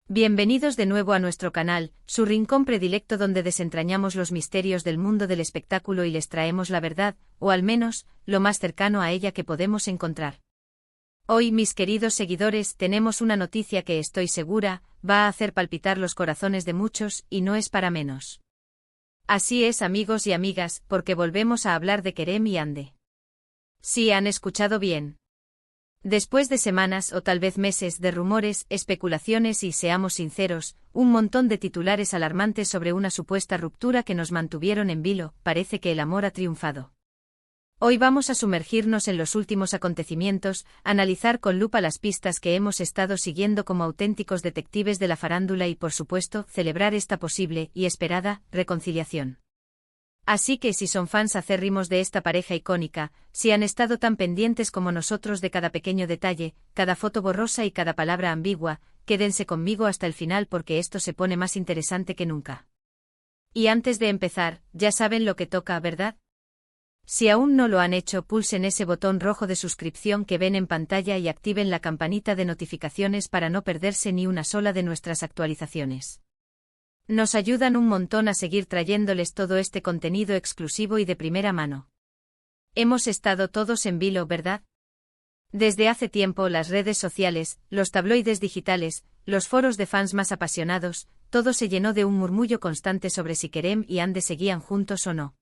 Bienvenidos de nuevo a nuestro canal, su rincón predilecto donde desentrañamos los misterios del mundo del espectáculo y les traemos la verdad, o al menos, lo más cercano a ella que podemos encontrar. Hoy, mis queridos seguidores, tenemos una noticia que estoy segura, va a hacer palpitar los corazones de muchos, y no es para menos. Así es, amigos y amigas, porque volvemos a hablar de Kerem y Hande. Sí, han escuchado bien. Después de semanas o tal vez meses de rumores, especulaciones y, seamos sinceros, un montón de titulares alarmantes sobre una supuesta ruptura que nos mantuvieron en vilo, parece que el amor ha triunfado. Hoy vamos a sumergirnos en los últimos acontecimientos, analizar con lupa las pistas que hemos estado siguiendo como auténticos detectives de la farándula y, por supuesto, celebrar esta posible y esperada reconciliación. Así que si son fans acérrimos de esta pareja icónica, si han estado tan pendientes como nosotros de cada pequeño detalle, cada foto borrosa y cada palabra ambigua, quédense conmigo hasta el final porque esto se pone más interesante que nunca. Y antes de empezar, ya saben lo que toca, ¿verdad? Si aún no lo han hecho, pulsen ese botón rojo de suscripción que ven en pantalla y activen la campanita de notificaciones para no perderse ni una sola de nuestras actualizaciones. Nos ayudan un montón a seguir trayéndoles todo este contenido exclusivo y de primera mano. Hemos estado todos en vilo, ¿verdad? Desde hace tiempo las redes sociales, los tabloides digitales, los foros de fans más apasionados, todo se llenó de un murmullo constante sobre si Kerem y Hande seguían juntos o no.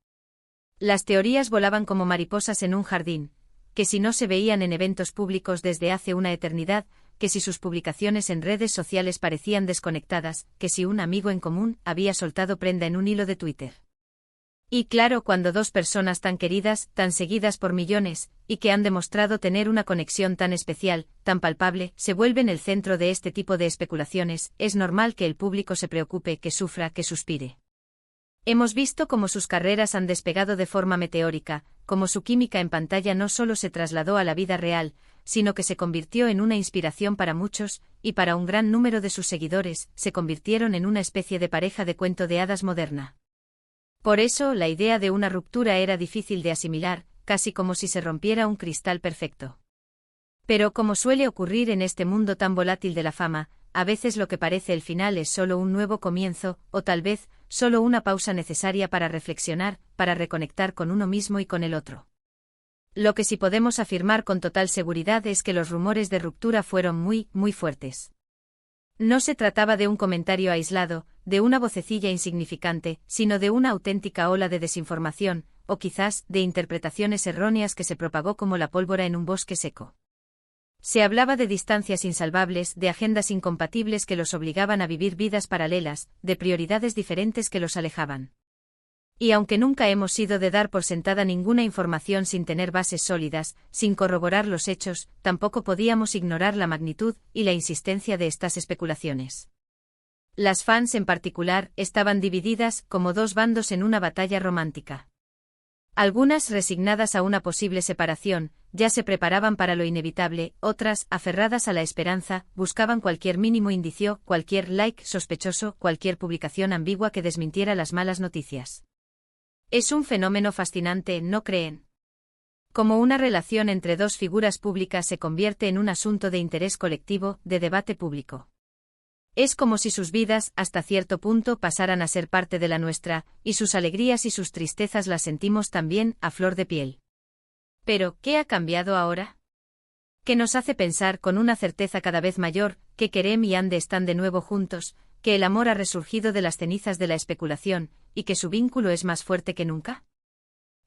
Las teorías volaban como mariposas en un jardín, que si no se veían en eventos públicos desde hace una eternidad, que si sus publicaciones en redes sociales parecían desconectadas, que si un amigo en común había soltado prenda en un hilo de Twitter. Y claro, cuando dos personas tan queridas, tan seguidas por millones, y que han demostrado tener una conexión tan especial, tan palpable, se vuelven el centro de este tipo de especulaciones, es normal que el público se preocupe, que sufra, que suspire. Hemos visto cómo sus carreras han despegado de forma meteórica, cómo su química en pantalla no solo se trasladó a la vida real, sino que se convirtió en una inspiración para muchos, y para un gran número de sus seguidores, se convirtieron en una especie de pareja de cuento de hadas moderna. Por eso, la idea de una ruptura era difícil de asimilar, casi como si se rompiera un cristal perfecto. Pero como suele ocurrir en este mundo tan volátil de la fama, a veces lo que parece el final es solo un nuevo comienzo, o tal vez, solo una pausa necesaria para reflexionar, para reconectar con uno mismo y con el otro. Lo que sí podemos afirmar con total seguridad es que los rumores de ruptura fueron muy fuertes. No se trataba de un comentario aislado, de una vocecilla insignificante, sino de una auténtica ola de desinformación, o quizás, de interpretaciones erróneas que se propagó como la pólvora en un bosque seco. Se hablaba de distancias insalvables, de agendas incompatibles que los obligaban a vivir vidas paralelas, de prioridades diferentes que los alejaban. Y aunque nunca hemos sido de dar por sentada ninguna información sin tener bases sólidas, sin corroborar los hechos, tampoco podíamos ignorar la magnitud y la insistencia de estas especulaciones. Las fans en particular estaban divididas como dos bandos en una batalla romántica. Algunas, resignadas a una posible separación, ya se preparaban para lo inevitable, otras, aferradas a la esperanza, buscaban cualquier mínimo indicio, cualquier like sospechoso, cualquier publicación ambigua que desmintiera las malas noticias. Es un fenómeno fascinante, ¿no creen? Como una relación entre dos figuras públicas se convierte en un asunto de interés colectivo, de debate público. Es como si sus vidas, hasta cierto punto, pasaran a ser parte de la nuestra, y sus alegrías y sus tristezas las sentimos también, a flor de piel. Pero, ¿qué ha cambiado ahora? ¿Qué nos hace pensar con una certeza cada vez mayor, que Kerem y Hande están de nuevo juntos, que el amor ha resurgido de las cenizas de la especulación, y que su vínculo es más fuerte que nunca?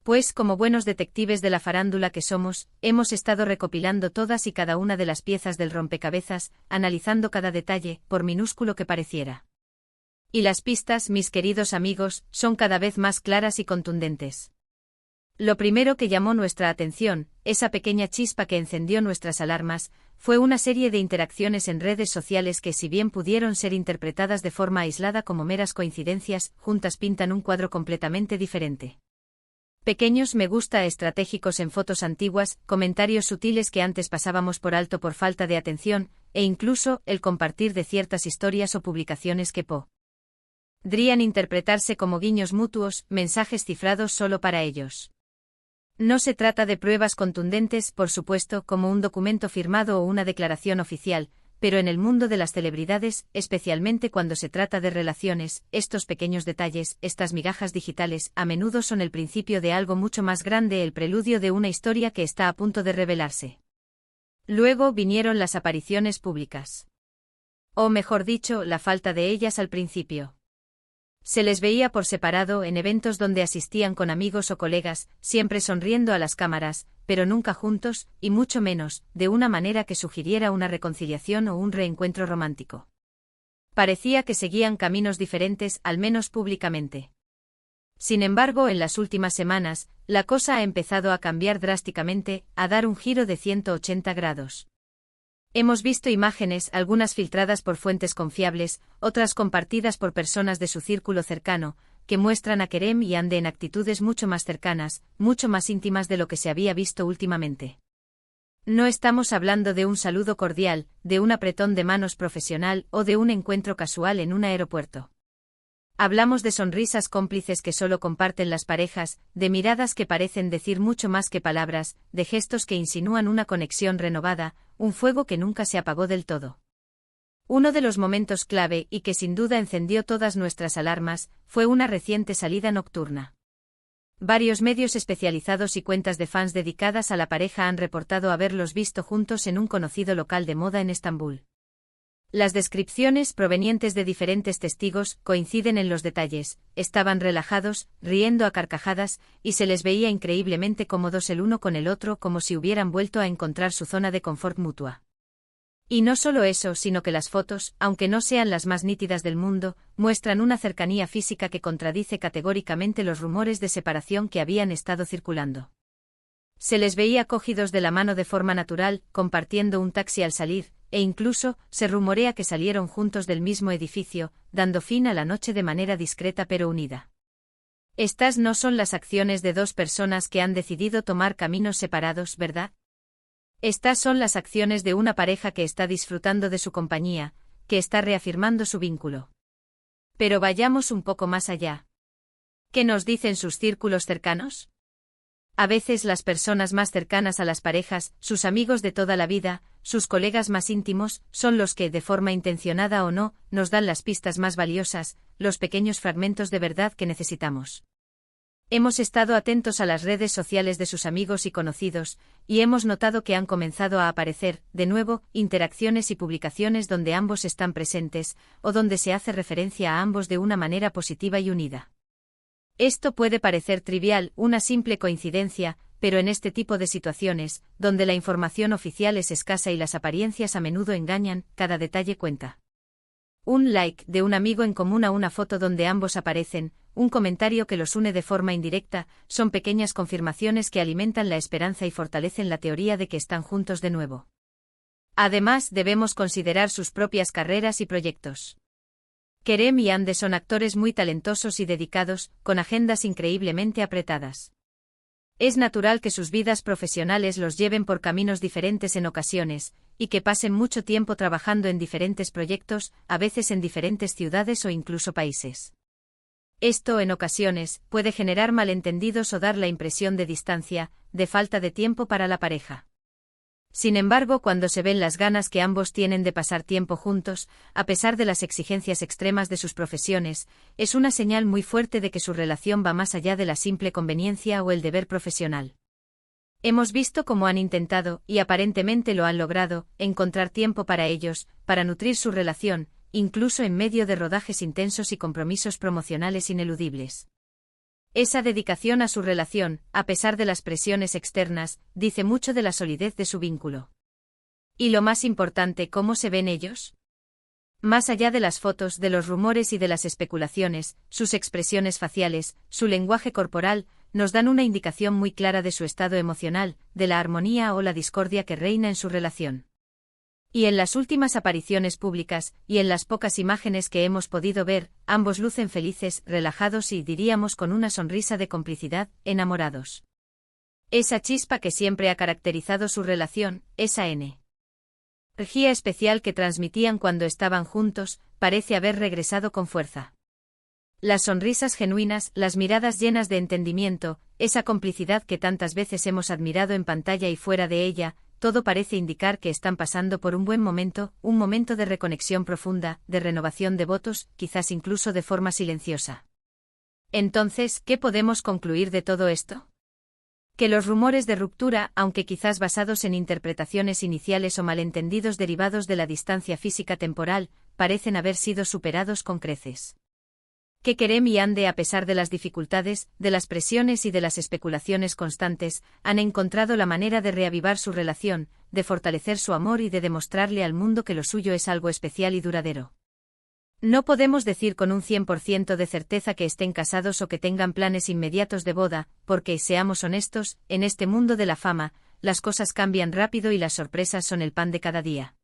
Pues, como buenos detectives de la farándula que somos, hemos estado recopilando todas y cada una de las piezas del rompecabezas, analizando cada detalle, por minúsculo que pareciera. Y las pistas, mis queridos amigos, son cada vez más claras y contundentes. Lo primero que llamó nuestra atención, esa pequeña chispa que encendió nuestras alarmas, fue una serie de interacciones en redes sociales que, si bien pudieron ser interpretadas de forma aislada como meras coincidencias, juntas pintan un cuadro completamente diferente. Pequeños me gusta estratégicos en fotos antiguas, comentarios sutiles que antes pasábamos por alto por falta de atención, e incluso el compartir de ciertas historias o publicaciones que podrían interpretarse como guiños mutuos, mensajes cifrados solo para ellos. No se trata de pruebas contundentes, por supuesto, como un documento firmado o una declaración oficial, pero en el mundo de las celebridades, especialmente cuando se trata de relaciones, estos pequeños detalles, estas migajas digitales, a menudo son el principio de algo mucho más grande, el preludio de una historia que está a punto de revelarse. Luego vinieron las apariciones públicas. O mejor dicho, la falta de ellas al principio. Se les veía por separado en eventos donde asistían con amigos o colegas, siempre sonriendo a las cámaras, pero nunca juntos, y mucho menos, de una manera que sugiriera una reconciliación o un reencuentro romántico. Parecía que seguían caminos diferentes, al menos públicamente. Sin embargo, en las últimas semanas, la cosa ha empezado a cambiar drásticamente, a dar un giro de 180 grados. Hemos visto imágenes, algunas filtradas por fuentes confiables, otras compartidas por personas de su círculo cercano, que muestran a Kerem y Hande en actitudes mucho más cercanas, mucho más íntimas de lo que se había visto últimamente. No estamos hablando de un saludo cordial, de un apretón de manos profesional o de un encuentro casual en un aeropuerto. Hablamos de sonrisas cómplices que solo comparten las parejas, de miradas que parecen decir mucho más que palabras, de gestos que insinúan una conexión renovada, un fuego que nunca se apagó del todo. Uno de los momentos clave, y que sin duda encendió todas nuestras alarmas, fue una reciente salida nocturna. Varios medios especializados y cuentas de fans dedicadas a la pareja han reportado haberlos visto juntos en un conocido local de moda en Estambul. Las descripciones, provenientes de diferentes testigos, coinciden en los detalles: estaban relajados, riendo a carcajadas, y se les veía increíblemente cómodos el uno con el otro, como si hubieran vuelto a encontrar su zona de confort mutua. Y no solo eso, sino que las fotos, aunque no sean las más nítidas del mundo, muestran una cercanía física que contradice categóricamente los rumores de separación que habían estado circulando. Se les veía cogidos de la mano de forma natural, compartiendo un taxi al salir, e incluso, se rumorea que salieron juntos del mismo edificio, dando fin a la noche de manera discreta pero unida. Estas no son las acciones de dos personas que han decidido tomar caminos separados, ¿verdad? Estas son las acciones de una pareja que está disfrutando de su compañía, que está reafirmando su vínculo. Pero vayamos un poco más allá. ¿Qué nos dicen sus círculos cercanos? A veces las personas más cercanas a las parejas, sus amigos de toda la vida, sus colegas más íntimos, son los que, de forma intencionada o no, nos dan las pistas más valiosas, los pequeños fragmentos de verdad que necesitamos. Hemos estado atentos a las redes sociales de sus amigos y conocidos, y hemos notado que han comenzado a aparecer, de nuevo, interacciones y publicaciones donde ambos están presentes, o donde se hace referencia a ambos de una manera positiva y unida. Esto puede parecer trivial, una simple coincidencia, pero en este tipo de situaciones, donde la información oficial es escasa y las apariencias a menudo engañan, cada detalle cuenta. Un like de un amigo en común a una foto donde ambos aparecen, un comentario que los une de forma indirecta, son pequeñas confirmaciones que alimentan la esperanza y fortalecen la teoría de que están juntos de nuevo. Además, debemos considerar sus propias carreras y proyectos. Kerem y Hande son actores muy talentosos y dedicados, con agendas increíblemente apretadas. Es natural que sus vidas profesionales los lleven por caminos diferentes en ocasiones, y que pasen mucho tiempo trabajando en diferentes proyectos, a veces en diferentes ciudades o incluso países. Esto, en ocasiones, puede generar malentendidos o dar la impresión de distancia, de falta de tiempo para la pareja. Sin embargo, cuando se ven las ganas que ambos tienen de pasar tiempo juntos, a pesar de las exigencias extremas de sus profesiones, es una señal muy fuerte de que su relación va más allá de la simple conveniencia o el deber profesional. Hemos visto cómo han intentado, y aparentemente lo han logrado, encontrar tiempo para ellos, para nutrir su relación, incluso en medio de rodajes intensos y compromisos promocionales ineludibles. Esa dedicación a su relación, a pesar de las presiones externas, dice mucho de la solidez de su vínculo. Y lo más importante, ¿cómo se ven ellos? Más allá de las fotos, de los rumores y de las especulaciones, sus expresiones faciales, su lenguaje corporal, nos dan una indicación muy clara de su estado emocional, de la armonía o la discordia que reina en su relación. Y en las últimas apariciones públicas, y en las pocas imágenes que hemos podido ver, ambos lucen felices, relajados y, diríamos con una sonrisa de complicidad, enamorados. Esa chispa que siempre ha caracterizado su relación, esa energía especial que transmitían cuando estaban juntos, parece haber regresado con fuerza. Las sonrisas genuinas, las miradas llenas de entendimiento, esa complicidad que tantas veces hemos admirado en pantalla y fuera de ella, todo parece indicar que están pasando por un buen momento, un momento de reconexión profunda, de renovación de votos, quizás incluso de forma silenciosa. Entonces, ¿qué podemos concluir de todo esto? Que los rumores de ruptura, aunque quizás basados en interpretaciones iniciales o malentendidos derivados de la distancia física temporal, parecen haber sido superados con creces. Que Kerem y Hande, a pesar de las dificultades, de las presiones y de las especulaciones constantes, han encontrado la manera de reavivar su relación, de fortalecer su amor y de demostrarle al mundo que lo suyo es algo especial y duradero. No podemos decir con un 100% de certeza que estén casados o que tengan planes inmediatos de boda, porque, seamos honestos, en este mundo de la fama, las cosas cambian rápido y las sorpresas son el pan de cada día.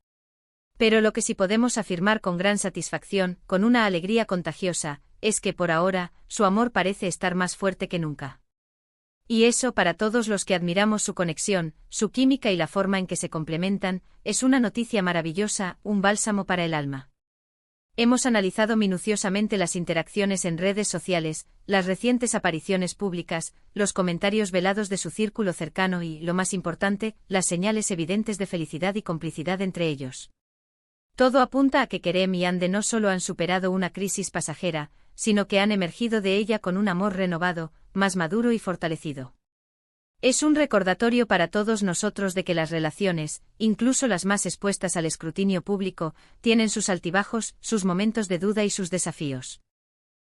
Pero lo que sí podemos afirmar con gran satisfacción, con una alegría contagiosa, es que por ahora, su amor parece estar más fuerte que nunca. Y eso, para todos los que admiramos su conexión, su química y la forma en que se complementan, es una noticia maravillosa, un bálsamo para el alma. Hemos analizado minuciosamente las interacciones en redes sociales, las recientes apariciones públicas, los comentarios velados de su círculo cercano y, lo más importante, las señales evidentes de felicidad y complicidad entre ellos. Todo apunta a que Kerem y Hande no solo han superado una crisis pasajera, sino que han emergido de ella con un amor renovado, más maduro y fortalecido. Es un recordatorio para todos nosotros de que las relaciones, incluso las más expuestas al escrutinio público, tienen sus altibajos, sus momentos de duda y sus desafíos.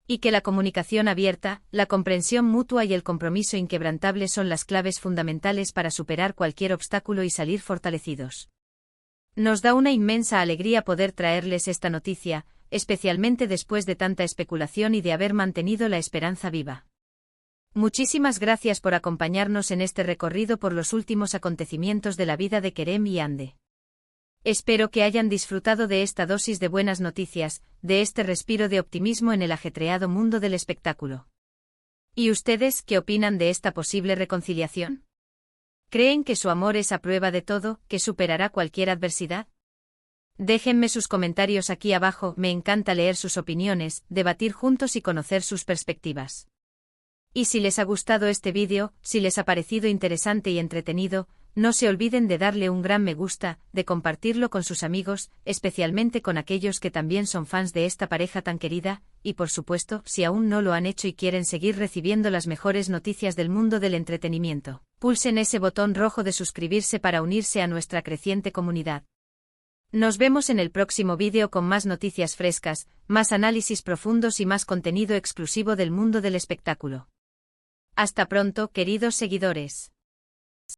Y que la comunicación abierta, la comprensión mutua y el compromiso inquebrantable son las claves fundamentales para superar cualquier obstáculo y salir fortalecidos. Nos da una inmensa alegría poder traerles esta noticia, especialmente después de tanta especulación y de haber mantenido la esperanza viva. Muchísimas gracias por acompañarnos en este recorrido por los últimos acontecimientos de la vida de Kerem y Hande. Espero que hayan disfrutado de esta dosis de buenas noticias, de este respiro de optimismo en el ajetreado mundo del espectáculo. ¿Y ustedes qué opinan de esta posible reconciliación? ¿Creen que su amor es a prueba de todo, que superará cualquier adversidad? Déjenme sus comentarios aquí abajo, me encanta leer sus opiniones, debatir juntos y conocer sus perspectivas. Y si les ha gustado este vídeo, si les ha parecido interesante y entretenido, no se olviden de darle un gran me gusta, de compartirlo con sus amigos, especialmente con aquellos que también son fans de esta pareja tan querida, y por supuesto, si aún no lo han hecho y quieren seguir recibiendo las mejores noticias del mundo del entretenimiento, pulsen ese botón rojo de suscribirse para unirse a nuestra creciente comunidad. Nos vemos en el próximo vídeo con más noticias frescas, más análisis profundos y más contenido exclusivo del mundo del espectáculo. Hasta pronto, queridos seguidores.